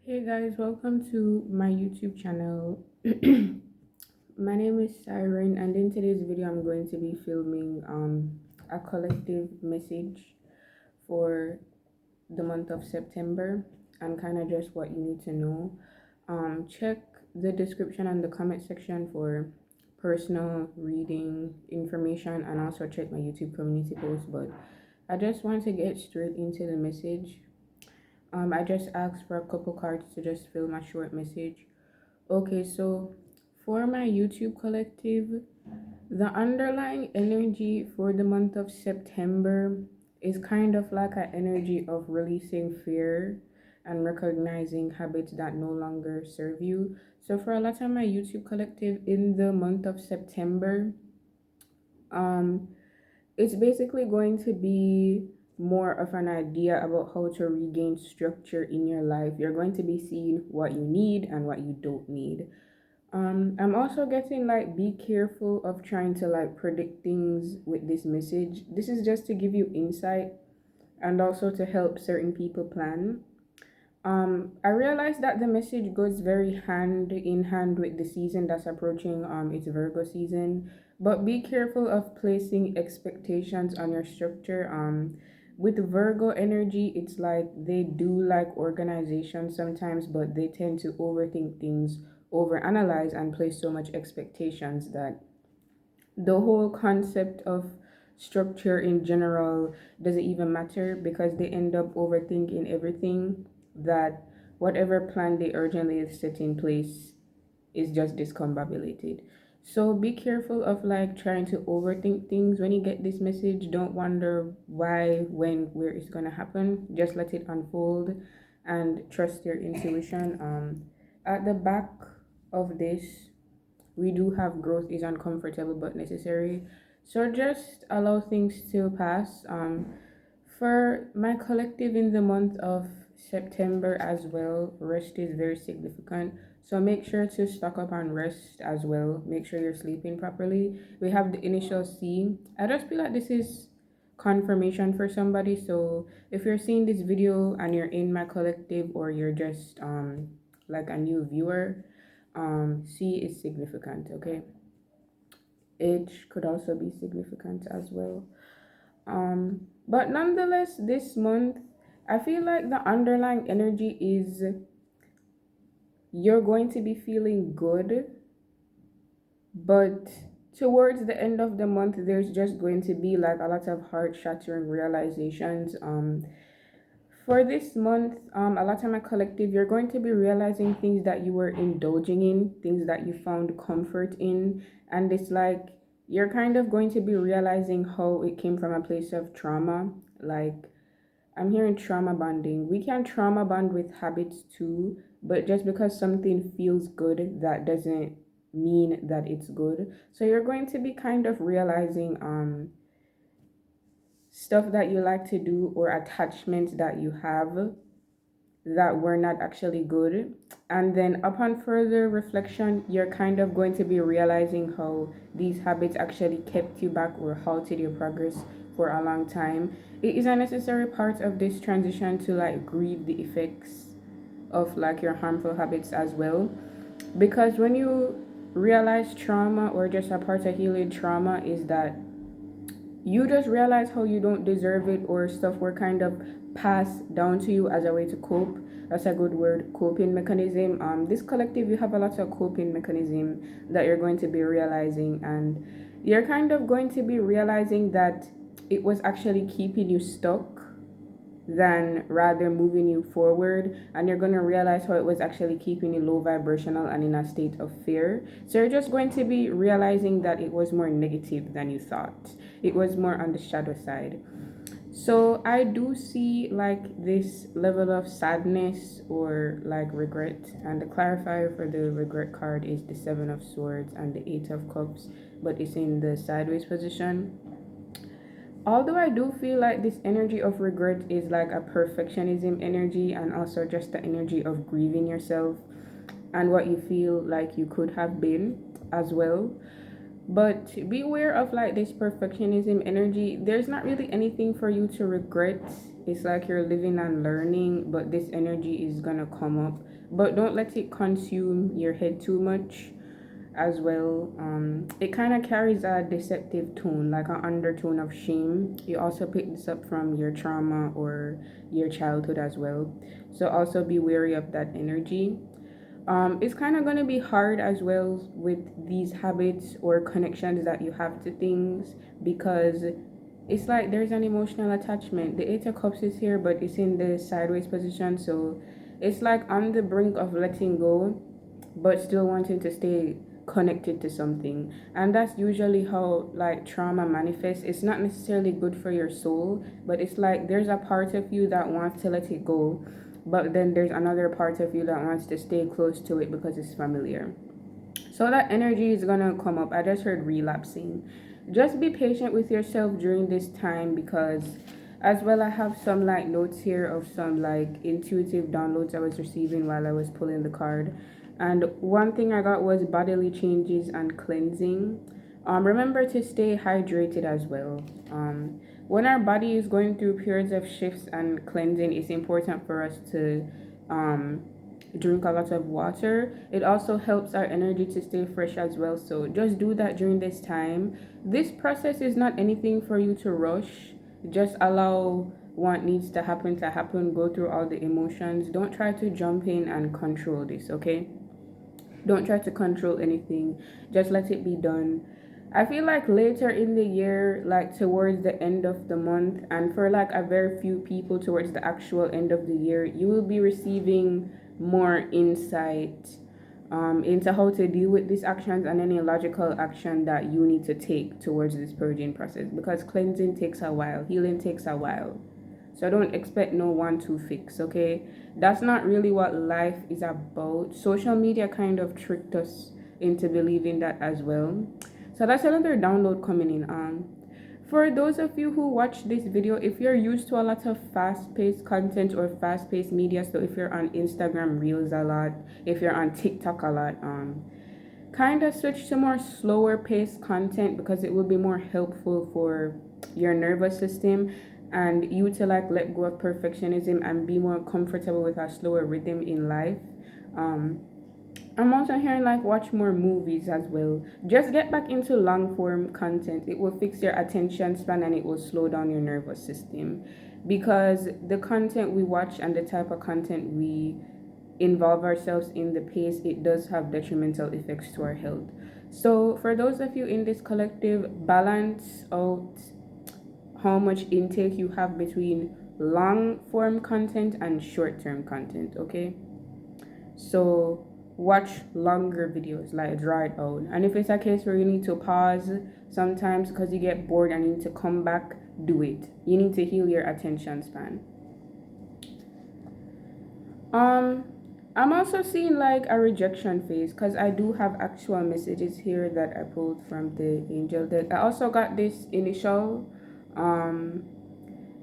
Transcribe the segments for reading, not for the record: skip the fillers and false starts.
Hey guys, welcome to my YouTube channel. My name is Siren, and in today's video, I'm going to be filming a collective message for the month of September and kind of just what you need to know. Check the description and the comment section for personal reading information, and also check my YouTube community post. But I just want to get straight into the message. I just asked for a couple cards to just fill my short message. Okay, so for my YouTube collective, the underlying energy for the month of September is kind of like an energy of releasing fear and recognizing habits that no longer serve you. So for a lot of my YouTube collective in the month of September, um it's basically going to be more of an idea about how to regain structure in your life. You're going to be seeing what you need and what you don't need. I'm also getting like be careful of trying to like predict things with this message. This is just to give you insight and also to help certain people plan. I realized that the message goes very hand in hand with the season that's approaching. It's Virgo season, but be careful of placing expectations on your structure. With Virgo energy, it's like they do like organization sometimes, but they tend to overthink things, overanalyze, and place so much expectations that the whole concept of structure in general doesn't even matter because they end up overthinking everything, that whatever plan they urgently set in place is just discombobulated. So be careful of like trying to overthink things when you get this message. Don't wonder why, when, where it's gonna happen. Just let it unfold and trust your intuition. At the back of this, we do have growth is uncomfortable but necessary. So just allow things to pass. For my collective in the month of September as well, rest is very significant. So make sure to stock up on rest as well. Make sure you're sleeping properly. We have the initial C. I just feel like this is confirmation for somebody. So if you're seeing this video and you're in my collective, or you're just like a new viewer, C is significant, okay? H could also be significant as well. But nonetheless, this month, I feel like the underlying energy is you're going to be feeling good, but towards the end of the month, there's just going to be like a lot of heart shattering realizations. For this month, a lot of my collective, you're going to be realizing things that you were indulging in, things that you found comfort in, and it's like you're kind of going to be realizing how it came from a place of trauma. Like, I'm hearing trauma bonding. We can trauma bond with habits too, but just because something feels good, that doesn't mean that it's good. So you're going to be kind of realizing stuff that you like to do or attachments that you have that were not actually good. And then upon further reflection, you're kind of going to be realizing how these habits actually kept you back or halted your progress for a long time. It is a necessary part of this transition to like grieve the effects of like your harmful habits as well, because when you realize trauma, or just a part of healing trauma is that you just realize how you don't deserve it, or stuff were kind of passed down to you as a way to cope. That's a good word, coping mechanism. This collective, you have a lot of coping mechanism that you're going to be realizing, and you're kind of going to be realizing that it was actually keeping you stuck than rather moving you forward, and you're going to realize how it was actually keeping you low vibrational and in a state of fear. So you're just going to be realizing that it was more negative than you thought. It was more on the shadow side. So I do see like this level of sadness or like regret, and the clarifier for the regret card is the Seven of Swords and the Eight of Cups, but it's in the sideways position. Although I do feel like this energy of regret is like a perfectionism energy, and also just the energy of grieving yourself and what you feel like you could have been as well. But beware of like this perfectionism energy. There's not really anything for you to regret It's like you're living and learning, but this energy is gonna come up. But don't let it consume your head too much as well. It kind of carries a deceptive tone, like an undertone of shame. You also pick this up from your trauma or your childhood as well. So also be wary of that energy. It's kind of going to be hard as well with these habits or connections that you have to things, because it's like there's an emotional attachment. The Eight of Cups is here, but it's in the sideways position. So it's like on the brink of letting go, but still wanting to stay connected to something. And that's usually how like trauma manifests. It's not necessarily good for your soul, but it's like there's a part of you that wants to let it go, but then there's another part of you that wants to stay close to it because it's familiar. So that energy is gonna come up. I just heard relapsing. Just be patient with yourself during this time, because as well I have some like notes here of some like intuitive downloads I was receiving while I was pulling the card. And one thing I got was bodily changes and cleansing. Remember to stay hydrated as well. When our body is going through periods of shifts and cleansing, it's important for us to um, drink a lot of water. It also helps our energy to stay fresh as well. So just do that during this time. This process is not anything for you to rush. Just allow what needs to happen. Go through all the emotions. Don't try to jump in and control this, okay? Don't try to control anything. Just let it be done. I feel like later in the year, like towards the end of the month, and for like a very few people towards the actual end of the year, you will be receiving more insight into how to deal with these actions and any logical action that you need to take towards this purging process, because cleansing takes a while, healing takes a while. So don't expect no one to fix, okay? That's not really what life is about. Social media kind of tricked us into believing that as well. So that's another download coming in. For those of you who watch this video, if you're used to a lot of fast-paced content or fast-paced media, so if you're on Instagram Reels a lot, if you're on TikTok a lot, kind of switch to more slower paced content, because it will be more helpful for your nervous system and you to like let go of perfectionism and be more comfortable with a slower rhythm in life. um I'm also hearing like watch more movies as well. Just get back into long form content. It will fix your attention span and it will slow down your nervous system, because the content we watch and the type of content we involve ourselves in, the pace, it does have detrimental effects to our health. So for those of you in this collective, balance out how much intake you have between long form content and short term content, okay? So watch longer videos, like draw it out. And if it's a case where you need to pause sometimes because you get bored and you need to come back, do it. You need to heal your attention span. um I'm also seeing like a rejection phase, because I do have actual messages here that I pulled from the angel deck. I also got this initial, um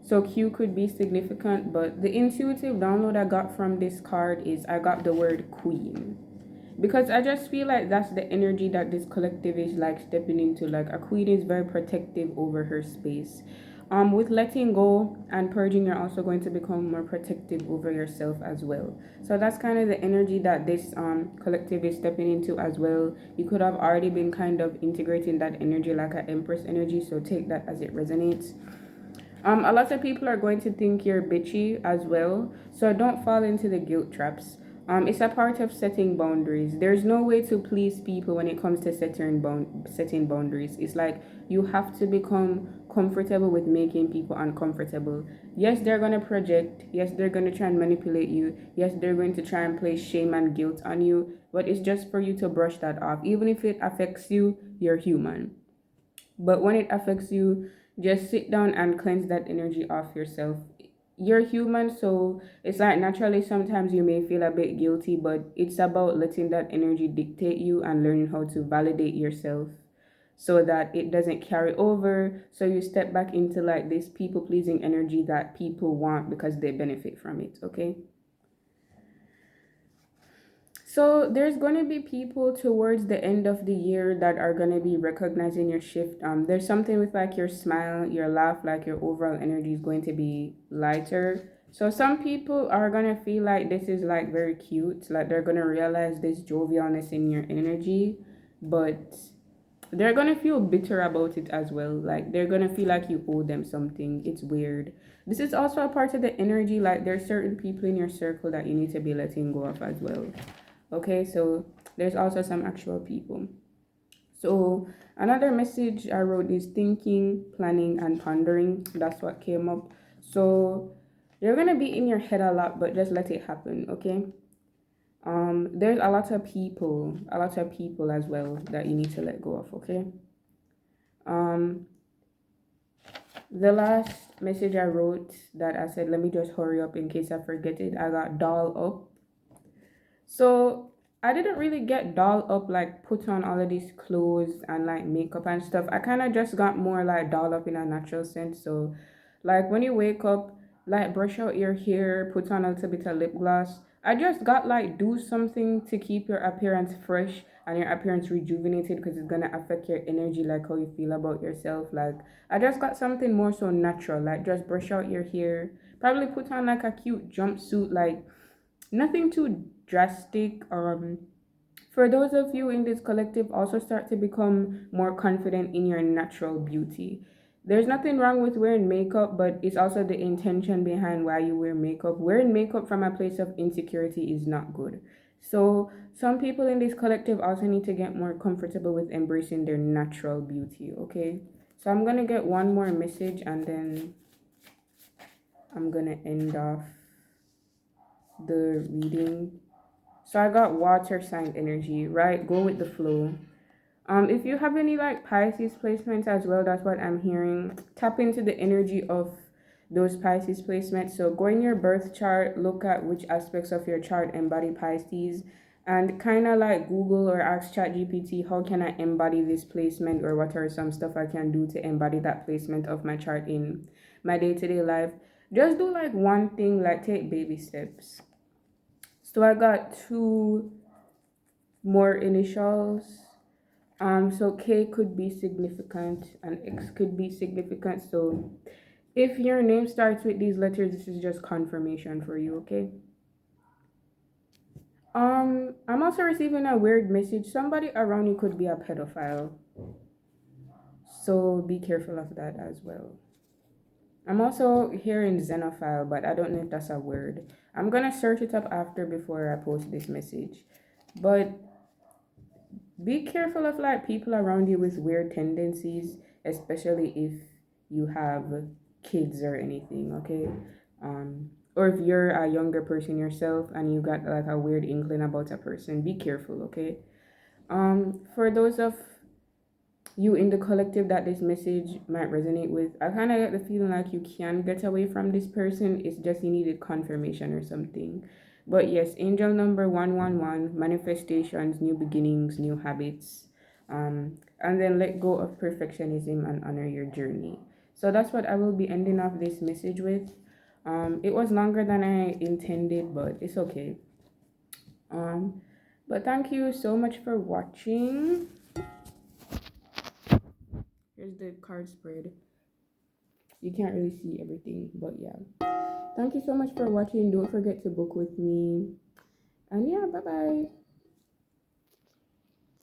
so Q could be significant, but the intuitive download I got from this card is I got the word queen, because I just feel like that's the energy that this collective is like stepping into. Like a queen is very protective over her space. With letting go and purging, you're also going to become more protective over yourself as well. So that's kind of the energy that this collective is stepping into as well. You could have already been kind of integrating that energy like an empress energy, so take that as it resonates. A lot of people are going to think you're bitchy as well, so don't fall into the guilt traps. It's a part of setting boundaries. There's no way to please people when it comes to setting boundaries. It's like you have to become comfortable with making people uncomfortable. Yes, they're gonna project. Yes, they're gonna try and manipulate you. Yes, they're going to try and place shame and guilt on you. But it's just for you to brush that off. Even if it affects you, you're human. But when it affects you, just sit down and cleanse that energy off yourself. You're human, so it's like naturally sometimes you may feel a bit guilty, but it's about letting that energy dictate you and learning how to validate yourself so that it doesn't carry over. So you step back into like this people pleasing energy that people want because they benefit from it, okay? So there's going to be people towards the end of the year that are going to be recognizing your shift. There's something with like your smile, your laugh, like your overall energy is going to be lighter. So some people are going to feel like this is like very cute, like they're going to realize this jovialness in your energy, but they're going to feel bitter about it as well. Like they're going to feel like you owe them something. It's weird. This is also a part of the energy, like there's certain people in your circle that you need to be letting go of as well. Okay, so there's also some actual people. So another message I wrote is thinking, planning, and pondering. That's what came up. So you're gonna be in your head a lot, but just let it happen, okay? There's a lot of people as well that you need to let go of, okay? Um, the last message I wrote that I said, let me just hurry up in case I forget it. I got doll up. So I didn't really get doll up, like put on all of these clothes and like makeup and stuff. I kind of just got more like doll up in a natural sense. So like when you wake up, like brush out your hair, put on a little bit of lip gloss. I just got like do something to keep your appearance fresh and your appearance rejuvenated because it's gonna affect your energy, like how you feel about yourself. Like I just got something more so natural, like just brush out your hair, probably put on like a cute jumpsuit, like nothing too drastic. For those of you in this collective, also start to become more confident in your natural beauty. There's nothing wrong with wearing makeup, but it's also the intention behind why you wear makeup. Wearing makeup from a place of insecurity is not good. So some people in this collective also need to get more comfortable with embracing their natural beauty, okay? So I'm gonna get one more message and then I'm gonna end off the reading. So I got water sign energy, right? Go with the flow. If you have any like Pisces placements as well, that's what I'm hearing. Tap into the energy of those Pisces placements. So go in your birth chart, look at which aspects of your chart embody Pisces, and kind of like Google or ask ChatGPT, how can I embody this placement, or what are some stuff I can do to embody that placement of my chart in my day-to-day life. Just do like one thing, like take baby steps. So I got two more initials. So K could be significant and X could be significant. So if your name starts with these letters, this is just confirmation for you, okay? I'm also receiving a weird message. Somebody around you could be a pedophile. So be careful of that as well. I'm also hearing xenophile, but I don't know if that's a word. I'm gonna search it up after before I post this message. But be careful of like people around you with weird tendencies, especially if you have kids or anything, okay? Or if you're a younger person yourself and you got like a weird inkling about a person, be careful, okay? For those of you in the collective that this message might resonate with, I kind of get the feeling like you can get away from this person. It's just you needed confirmation or something. But yes, angel number 111, manifestations, new beginnings, new habits. And then let go of perfectionism and honor your journey. So that's what I will be ending off this message with. It was longer than I intended, but it's okay. But thank you so much for watching. Here's the card spread. You can't really see everything, but yeah. Thank you so much for watching. Don't forget to book with me. And yeah, bye bye.